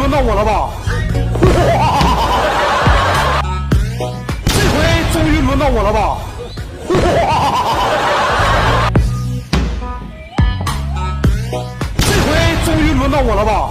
轮到我了吧？这回终于轮到我了吧？这回终于轮到我了吧？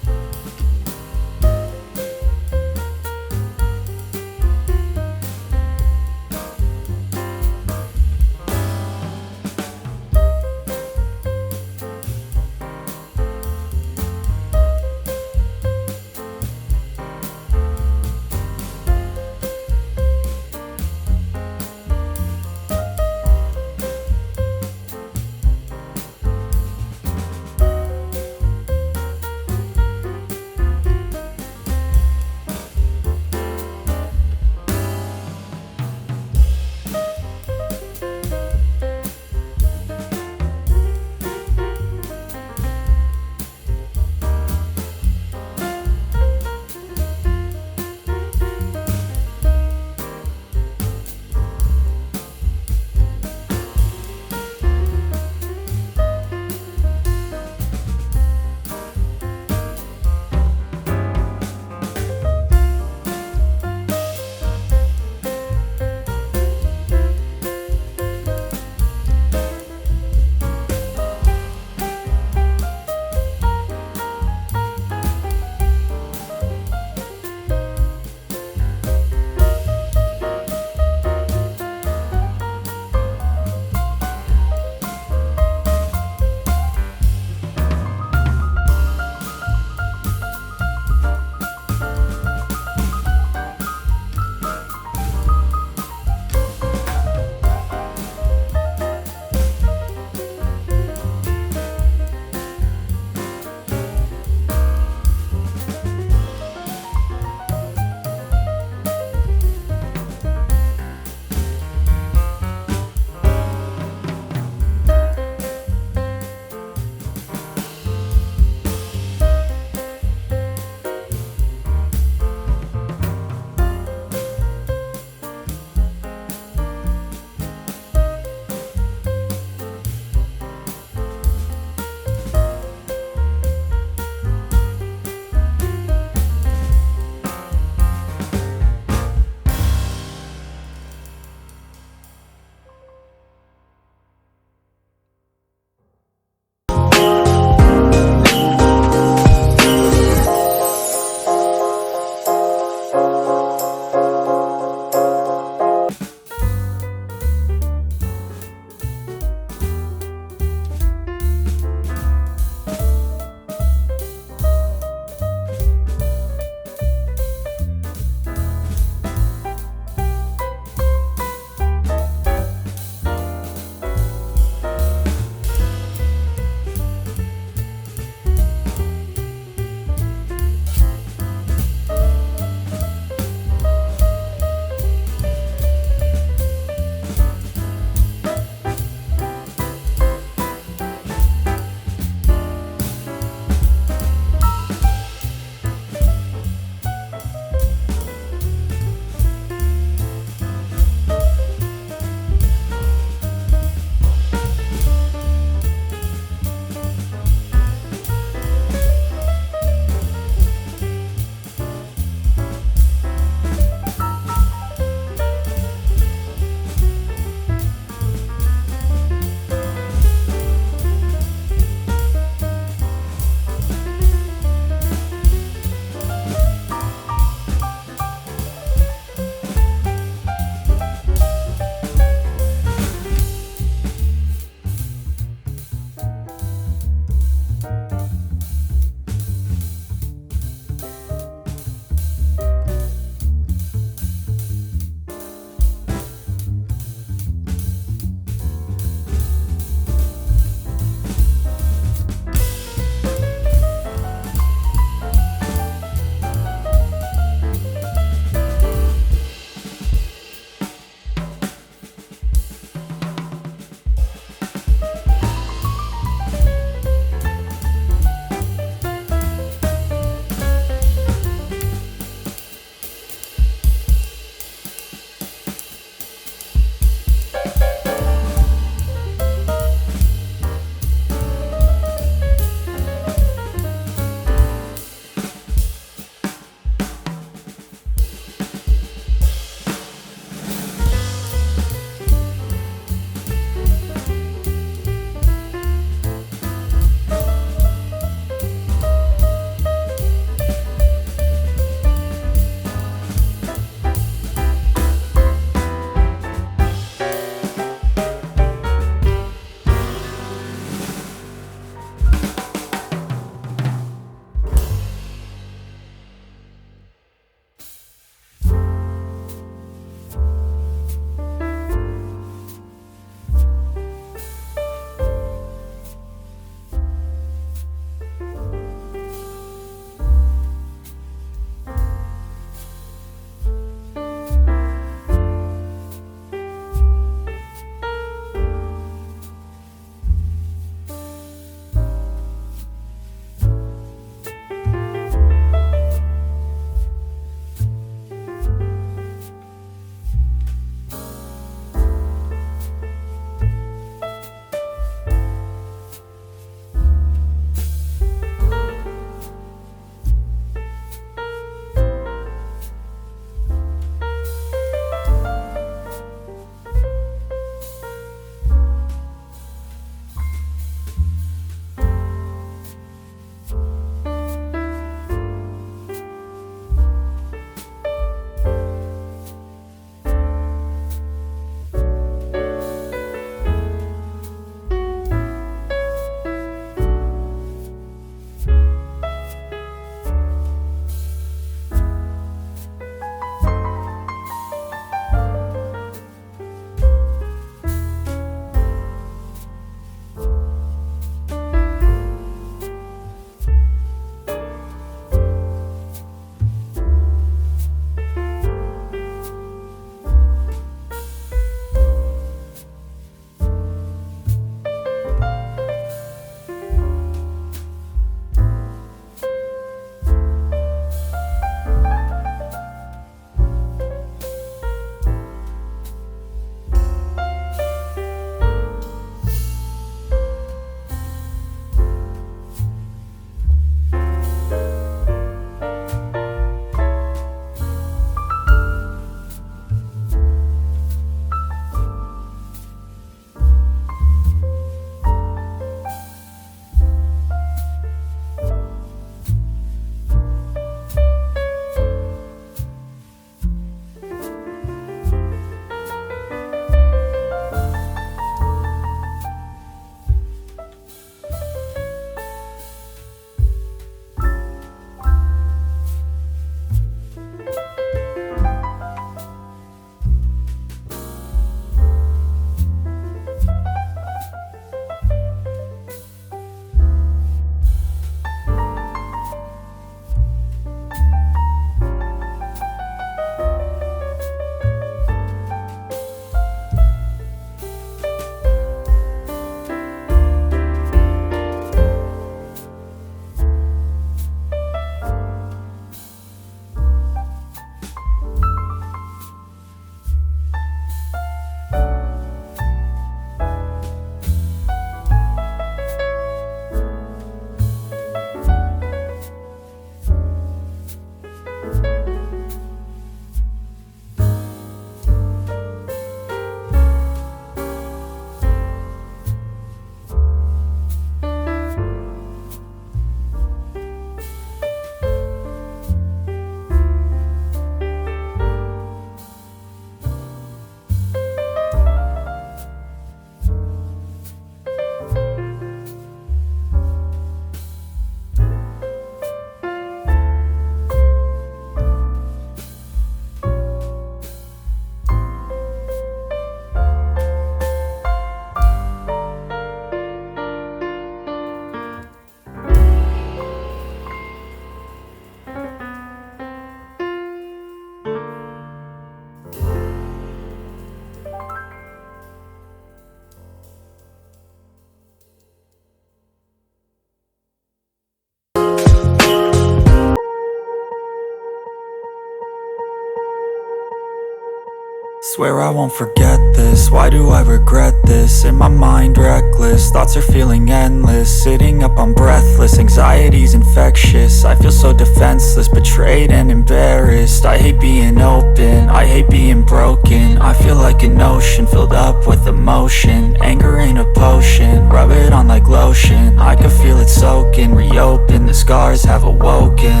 Swear I won't forget this, why do I regret this? In my mind reckless, thoughts are feeling endless. Sitting up I'm breathless, anxiety's infectious. I feel so defenseless, betrayed and embarrassed. I hate being open, I hate being broken. I feel like an ocean filled up with emotion. Anger ain't a potion, rub it on like lotion. I can feel it soaking, reopen, the scars have awoken.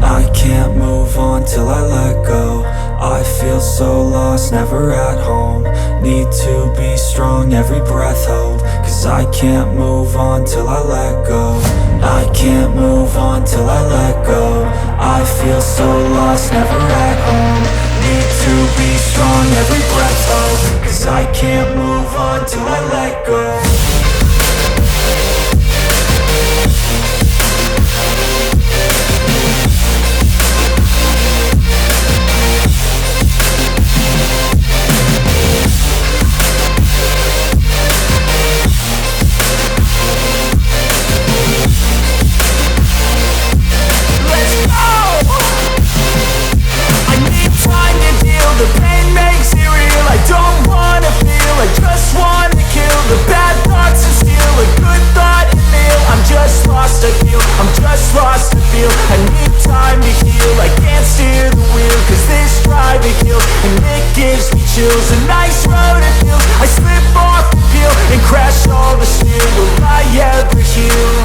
I can't move on till I let go. I feel so lost, never at home. Need to be strong, every breath hold. Cause I can't move on till I let go. I can't move on till I let go. I feel so lost, never at home. Need to be strong, every breath hold. Cause I can't move on till I let go. The pain makes it real, I don't wanna feel, I just wanna kill the bad thoughts and steal a good thought and meal. I'm just lost, I feel, I'm just lost, I feel. I need time to heal, I can't steer the wheel. Cause this drive to kill, and it gives me chills. A nice road it feels, I slip off the peel and crash all the steel. Will I ever heal?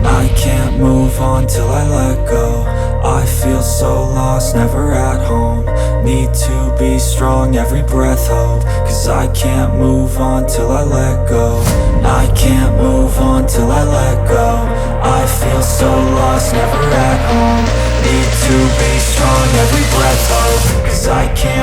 I can't move on till I let go. I feel so lost, never at home. Need to be strong, every breath hold. Cause I can't move on till I let go. I can't move on till I let go. I feel so lost, never at home. Need to be strong, every breath hold. Cause I can't